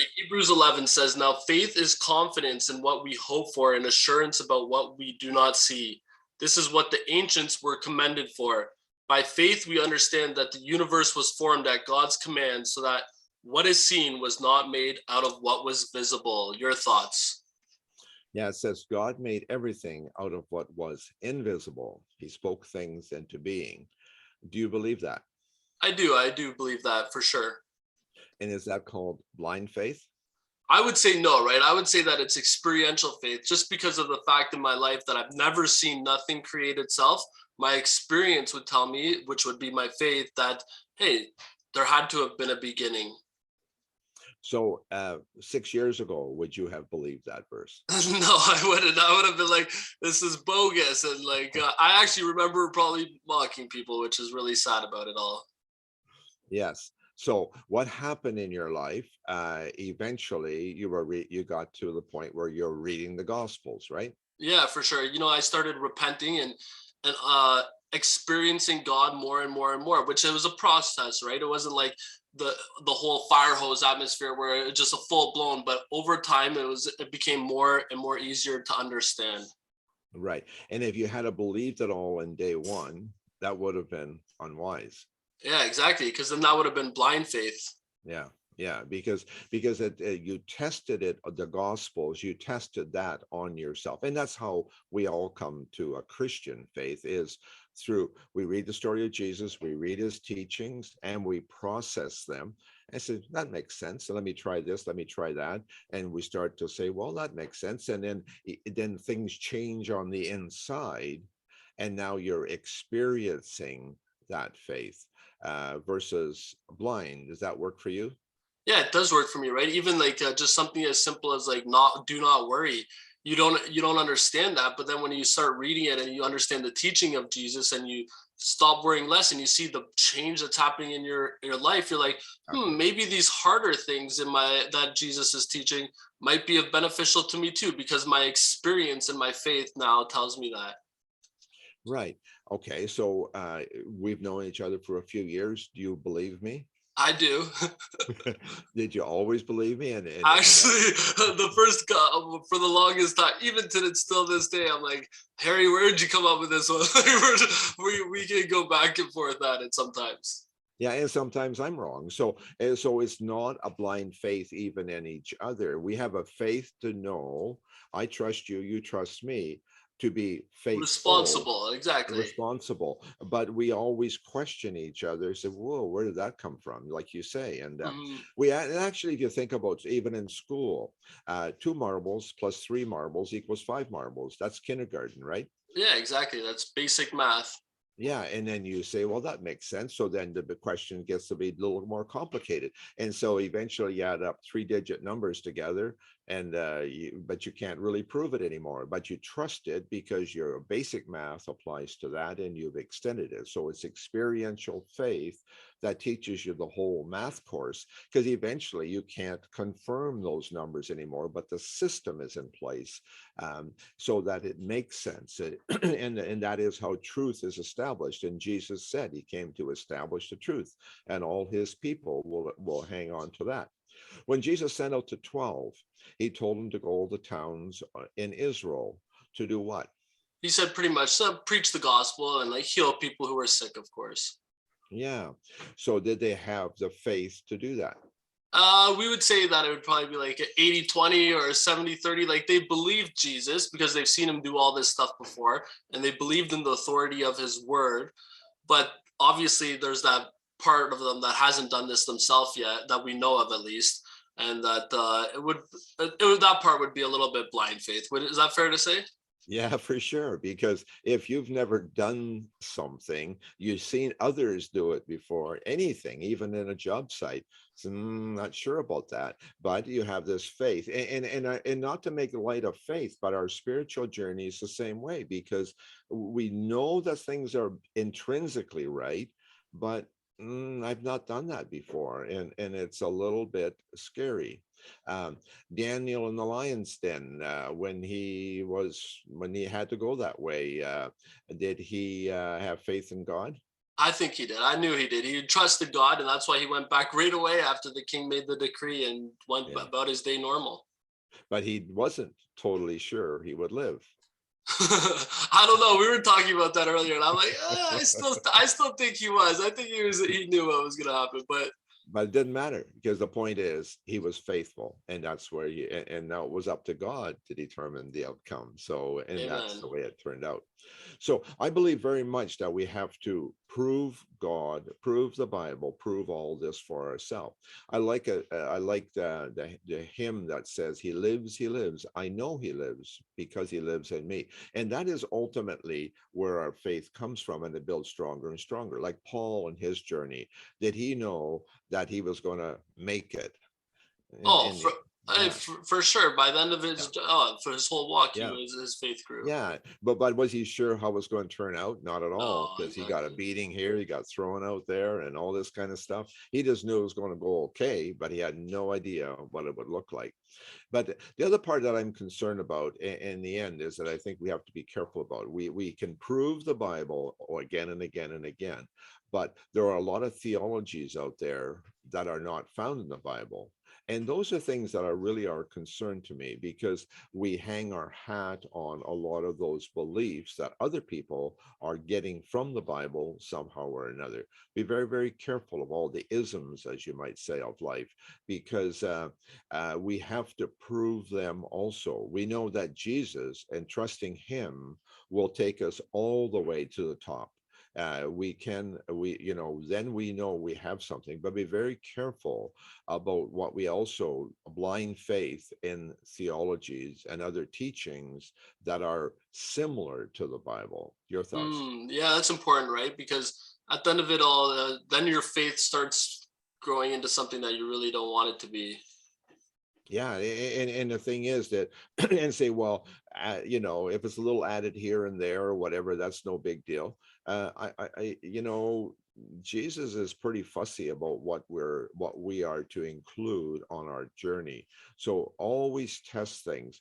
Right. Hebrews 11 says, now faith is confidence in what we hope for and assurance about what we do not see. This is what the ancients were commended for. By faith, we understand that the universe was formed at God's command so that what is seen was not made out of what was visible. Your thoughts? Yeah, it says God made everything out of what was invisible. He spoke things into being. Do you believe that? I do. I do believe that for sure. And is that called blind faith? I would say no, right? I would say that it's experiential faith just because of the fact in my life that I've never seen nothing create itself. My experience would tell me, which would be my faith, that, hey, there had to have been a beginning. So 6 years ago, would you have believed that verse? No, I wouldn't. I would have been like, this is bogus. And like, I actually remember probably mocking people, which is really sad about it all. Yes. So what happened in your life? Eventually, you got to the point where you're reading the Gospels, right? Yeah, for sure. I started repenting and experiencing God more and more and more, which it was a process, right? It wasn't like the whole fire hose atmosphere where it was just a full blown, but over time it became more and more easier to understand. Right. And if you had believed it all in day one, that would have been unwise. Yeah, exactly. Because then that would have been blind faith. Yeah. Yeah, because you tested it, the Gospels, you tested that on yourself, and that's how we all come to a Christian faith is through we read the story of Jesus, we read his teachings, and we process them. And say that makes sense. So let me try this, let me try that, and we start to say, well, that makes sense, and then things change on the inside, and now you're experiencing that faith versus blind. Does that work for you? Yeah, it does work for me, right? Even like just something as simple as like not do not worry. You don't understand that, but then when you start reading it and you understand the teaching of Jesus and you stop worrying less and you see the change that's happening in your life, you're like, maybe these harder things in my that Jesus is teaching might be beneficial to me too, because my experience and my faith now tells me that. Right. Okay. So we've known each other for a few years. Do you believe me? I do. Did you always believe me? And that, Actually, the first for the longest time, even to still this day, I'm like, Harry, where did you come up with this one? we can go back and forth at it sometimes. yeah, and sometimes I'm wrong. So it's not a blind faith even in each other. We have a faith to know I trust you, you trust me, to be faithful, Responsible, exactly. responsible, but we always question each other, say, whoa, where did that come from, like you say. And Mhm. and actually, if you think about even in school, 2 marbles plus 3 marbles equals 5 marbles. That's kindergarten, right? Yeah, exactly. That's basic math. Yeah, and then you say, well, that makes sense. So then the question gets to be a little more complicated. And so eventually you add up 3-digit numbers together, and but you can't really prove it anymore. But you trust it because your basic math applies to that and you've extended it. So it's experiential faith that teaches you the whole math course, because eventually you can't confirm those numbers anymore, but the system is in place so that it makes sense. And that is how truth is established. And Jesus said he came to establish the truth, and all his people will hang on to that. When Jesus sent out the 12, he told them to go to towns in Israel to do what? He said pretty much preach the gospel and like heal people who are sick, of course. Yeah. So did they have the faith to do that? We would say that it would probably be like 80-20 or 70-30. Like they believed Jesus because they've seen him do all this stuff before and they believed in the authority of his word. But obviously, there's that part of them that hasn't done this themselves yet, that we know of at least. And that that part would be a little bit blind faith. Is that fair to say? Yeah, for sure. Because if you've never done something, you've seen others do it before, anything, even in a job site. So, not sure about that, but you have this faith, and not to make light of faith, but our spiritual journey is the same way because we know that things are intrinsically right, but I've not done that before, and it's a little bit scary. Um, Daniel in the lion's den, when he had to go that way, did he have faith in God? I think he did. I knew he did. He trusted God, and that's why he went back right away after the king made the decree and went Yeah. about his day normal. But he wasn't totally sure he would live. I don't know. We were talking about that earlier, and I'm like, I still think he was. I think he knew what was gonna happen. But But it didn't matter because the point is he was faithful, and that's where you and now it was up to God to determine the outcome. So, and that's amen. the way it turned out. So I believe very much that we have to prove God, prove the Bible, prove all this for ourselves. I like the hymn that says, he lives, I know he lives because he lives in me. And that is ultimately where our faith comes from, and it builds stronger and stronger. Like Paul in his journey, did he know that he was going to make it? Oh, And yeah, for sure. By the end of yeah, for his whole walk, yeah. his faith grew. Yeah, but was he sure how it was going to turn out? Not at all, No, because he got a exactly. beating here, he got thrown out there, and all this kind of stuff. He just knew it was going to go okay, but he had no idea what it would look like. But the other part that I'm concerned about in the end is that I think we have to be careful about. We can prove the Bible again and again and again, but there are a lot of theologies out there that are not found in the Bible. And those are things that are really are concern to me, because we hang our hat on a lot of those beliefs that other people are getting from the Bible somehow or another. Be very, very careful of all the isms, as you might say, of life, because we have to prove them also. We know that Jesus and trusting him will take us all the way to the top. Then we know we have something, but be very careful about what we also blind faith in theologies and other teachings that are similar to the Bible. Your thoughts? Yeah, that's important, right? Because at the end of it all, then your faith starts growing into something that you really don't want it to be. Yeah, and the thing is that and say, well, if it's a little added here and there or whatever, that's no big deal. Jesus is pretty fussy about what we are to include on our journey. So always test things.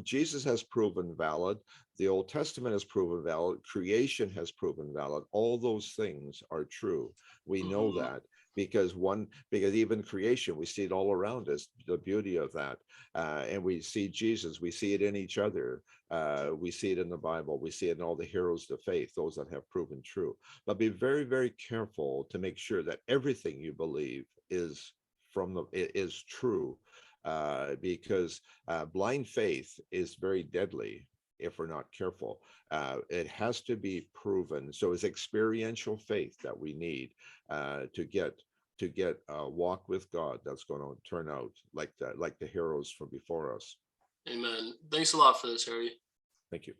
Jesus has proven valid. The Old Testament has proven valid. Creation has proven valid. All those things are true. We know Hmm. that because even creation, we see it all around us, the beauty of that. And we see Jesus, we see it in each other, we see it in the Bible, we see it in all the heroes of faith, those that have proven true. But be very, very careful to make sure that everything you believe is true, because blind faith is very deadly if we're not careful. It has to be proven. So it's experiential faith that we need to get a walk with God that's going to turn out like the heroes from before us. Amen. Thanks a lot for this, Harry. Thank you.